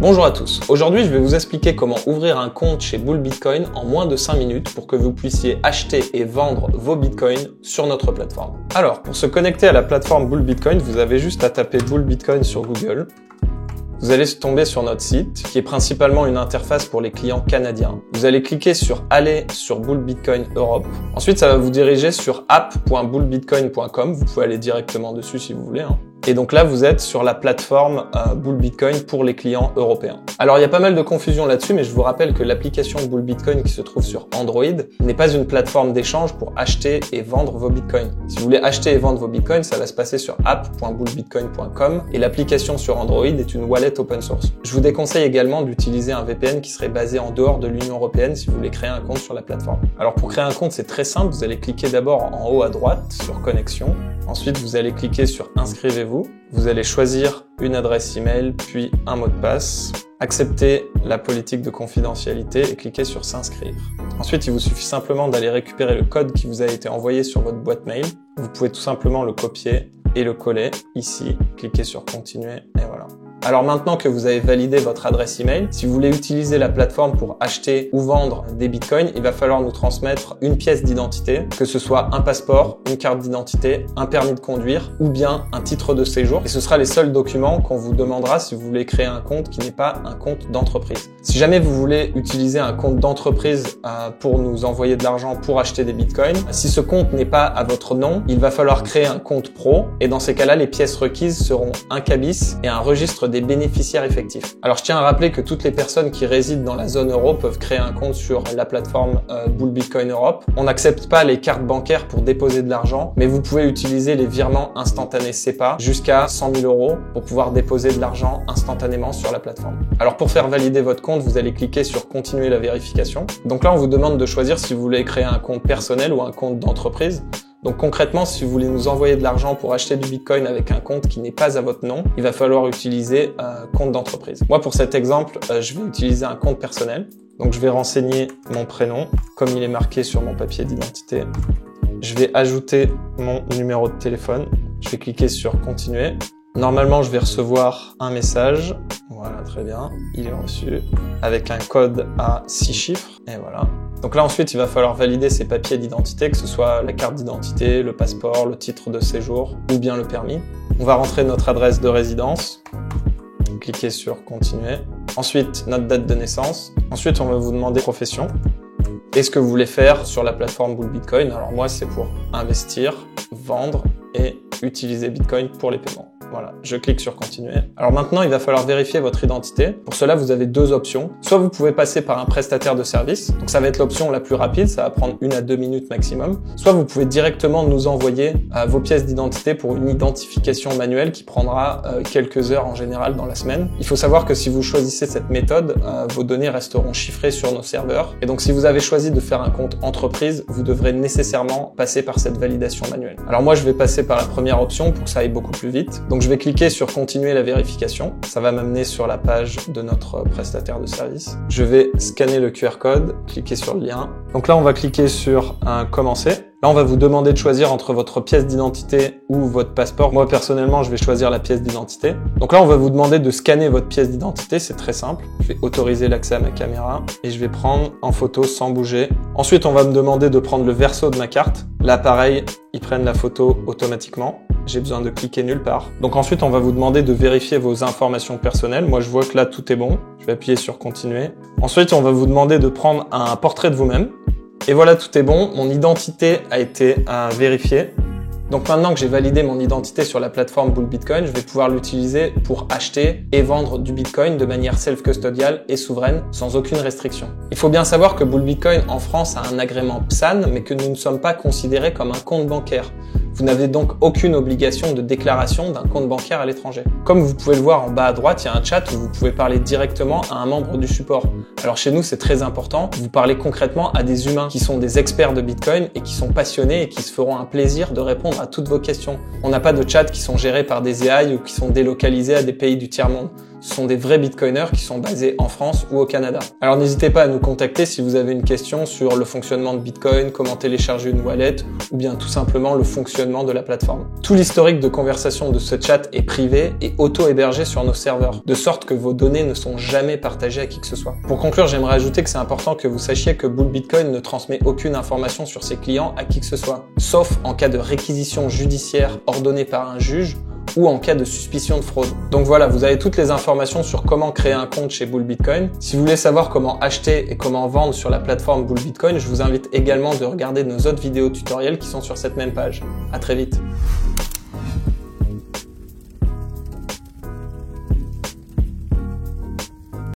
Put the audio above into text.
Bonjour à tous, aujourd'hui je vais vous expliquer comment ouvrir un compte chez Bull Bitcoin en moins de 5 minutes pour que vous puissiez acheter et vendre vos bitcoins sur notre plateforme. Alors, pour se connecter à la plateforme Bull Bitcoin, vous avez juste à taper Bull Bitcoin sur Google. Vous allez tomber sur notre site, qui est principalement une interface pour les clients canadiens. Vous allez cliquer sur Aller sur Bull Bitcoin Europe. Ensuite, ça va vous diriger sur app.bullbitcoin.com. Vous pouvez aller directement dessus si vous voulez. Et donc là, vous êtes sur la plateforme Bull Bitcoin pour les clients européens. Alors, il y a pas mal de confusion là-dessus, mais je vous rappelle que l'application Bull Bitcoin qui se trouve sur Android n'est pas une plateforme d'échange pour acheter et vendre vos bitcoins. Si vous voulez acheter et vendre vos bitcoins, ça va se passer sur app.bullbitcoin.com et l'application sur Android est une wallet open source. Je vous déconseille également d'utiliser un VPN qui serait basé en dehors de l'Union européenne si vous voulez créer un compte sur la plateforme. Alors, pour créer un compte, c'est très simple. Vous allez cliquer d'abord en haut à droite sur Connexion. Ensuite, vous allez cliquer sur Inscrivez-vous. Vous allez choisir une adresse email, puis un mot de passe. Accepter la politique de confidentialité et cliquer sur S'inscrire. Ensuite, il vous suffit simplement d'aller récupérer le code qui vous a été envoyé sur votre boîte mail. Vous pouvez tout simplement le copier et le coller ici. Cliquez sur Continuer et voilà. Alors maintenant que vous avez validé votre adresse email, si vous voulez utiliser la plateforme pour acheter ou vendre des bitcoins, il va falloir nous transmettre une pièce d'identité, que ce soit un passeport, une carte d'identité, un permis de conduire ou bien un titre de séjour. Et ce sera les seuls documents qu'on vous demandera si vous voulez créer un compte qui n'est pas un compte d'entreprise. Si jamais vous voulez utiliser un compte d'entreprise pour nous envoyer de l'argent pour acheter des bitcoins, si ce compte n'est pas à votre nom, il va falloir créer un compte pro et dans ces cas-là, les pièces requises seront un CABIS et un registre des bénéficiaires effectifs. Alors je tiens à rappeler que toutes les personnes qui résident dans la zone euro peuvent créer un compte sur la plateforme Bull Bitcoin Europe. On n'accepte pas les cartes bancaires pour déposer de l'argent, mais vous pouvez utiliser les virements instantanés SEPA jusqu'à 100 000 € pour pouvoir déposer de l'argent instantanément sur la plateforme. Alors pour faire valider votre compte, vous allez cliquer sur Continuer la vérification. Donc là, on vous demande de choisir si vous voulez créer un compte personnel ou un compte d'entreprise. Donc concrètement, si vous voulez nous envoyer de l'argent pour acheter du Bitcoin avec un compte qui n'est pas à votre nom, il va falloir utiliser un compte d'entreprise. Moi, pour cet exemple, je vais utiliser un compte personnel. Donc je vais renseigner mon prénom, comme il est marqué sur mon papier d'identité. Je vais ajouter mon numéro de téléphone. Je vais cliquer sur Continuer. Normalement, je vais recevoir un message. Voilà, très bien. Il est reçu avec un code à 6 chiffres. Et voilà. Donc là, ensuite, il va falloir valider ces papiers d'identité, que ce soit la carte d'identité, le passeport, le titre de séjour ou bien le permis. On va rentrer notre adresse de résidence. Cliquez sur Continuer. Ensuite, notre date de naissance. Ensuite, on va vous demander profession. Et ce que vous voulez faire sur la plateforme Bull Bitcoin. Alors moi, c'est pour investir, vendre et utiliser Bitcoin pour les paiements. Voilà, je clique sur Continuer. Alors maintenant, il va falloir vérifier votre identité. Pour cela, vous avez deux options. Soit vous pouvez passer par un prestataire de service. Donc ça va être l'option la plus rapide, ça va prendre 1 à 2 minutes maximum. Soit vous pouvez directement nous envoyer vos pièces d'identité pour une identification manuelle qui prendra quelques heures en général dans la semaine. Il faut savoir que si vous choisissez cette méthode, vos données resteront chiffrées sur nos serveurs. Et donc si vous avez choisi de faire un compte entreprise, vous devrez nécessairement passer par cette validation manuelle. Alors moi, je vais passer par la première option pour que ça aille beaucoup plus vite. Donc je vais cliquer sur Continuer la vérification. Ça va m'amener sur la page de notre prestataire de service. Je vais scanner le QR code, cliquer sur le lien. Donc là, on va cliquer sur Commencer. Là, on va vous demander de choisir entre votre pièce d'identité ou votre passeport. Moi, personnellement, je vais choisir la pièce d'identité. Donc là, on va vous demander de scanner votre pièce d'identité. C'est très simple. Je vais autoriser l'accès à ma caméra et je vais prendre en photo sans bouger. Ensuite, on va me demander de prendre le verso de ma carte. Là, pareil, ils prennent la photo automatiquement. J'ai besoin de cliquer nulle part. Donc ensuite, on va vous demander de vérifier vos informations personnelles. Moi, je vois que là, tout est bon. Je vais appuyer sur Continuer. Ensuite, on va vous demander de prendre un portrait de vous-même. Et voilà, tout est bon. Mon identité a été vérifiée. Donc maintenant que j'ai validé mon identité sur la plateforme Bull Bitcoin, je vais pouvoir l'utiliser pour acheter et vendre du Bitcoin de manière self-custodiale et souveraine, sans aucune restriction. Il faut bien savoir que Bull Bitcoin en France a un agrément PSAN, mais que nous ne sommes pas considérés comme un compte bancaire. Vous n'avez donc aucune obligation de déclaration d'un compte bancaire à l'étranger. Comme vous pouvez le voir en bas à droite, il y a un chat où vous pouvez parler directement à un membre du support. Alors chez nous, c'est très important. Vous parlez concrètement à des humains qui sont des experts de Bitcoin et qui sont passionnés et qui se feront un plaisir de répondre à toutes vos questions. On n'a pas de chats qui sont gérés par des AI ou qui sont délocalisés à des pays du tiers-monde. Ce sont des vrais bitcoiners qui sont basés en France ou au Canada. Alors n'hésitez pas à nous contacter si vous avez une question sur le fonctionnement de Bitcoin, comment télécharger une wallet ou bien tout simplement le fonctionnement de la plateforme. Tout l'historique de conversation de ce chat est privé et auto-hébergé sur nos serveurs, de sorte que vos données ne sont jamais partagées à qui que ce soit. Pour conclure, j'aimerais ajouter que c'est important que vous sachiez que Bull Bitcoin ne transmet aucune information sur ses clients à qui que ce soit, sauf en cas de réquisition judiciaire ordonnée par un juge ou en cas de suspicion de fraude. Donc voilà, vous avez toutes les informations sur comment créer un compte chez Bull Bitcoin. Si vous voulez savoir comment acheter et comment vendre sur la plateforme Bull Bitcoin, je vous invite également de regarder nos autres vidéos tutoriels qui sont sur cette même page. À très vite.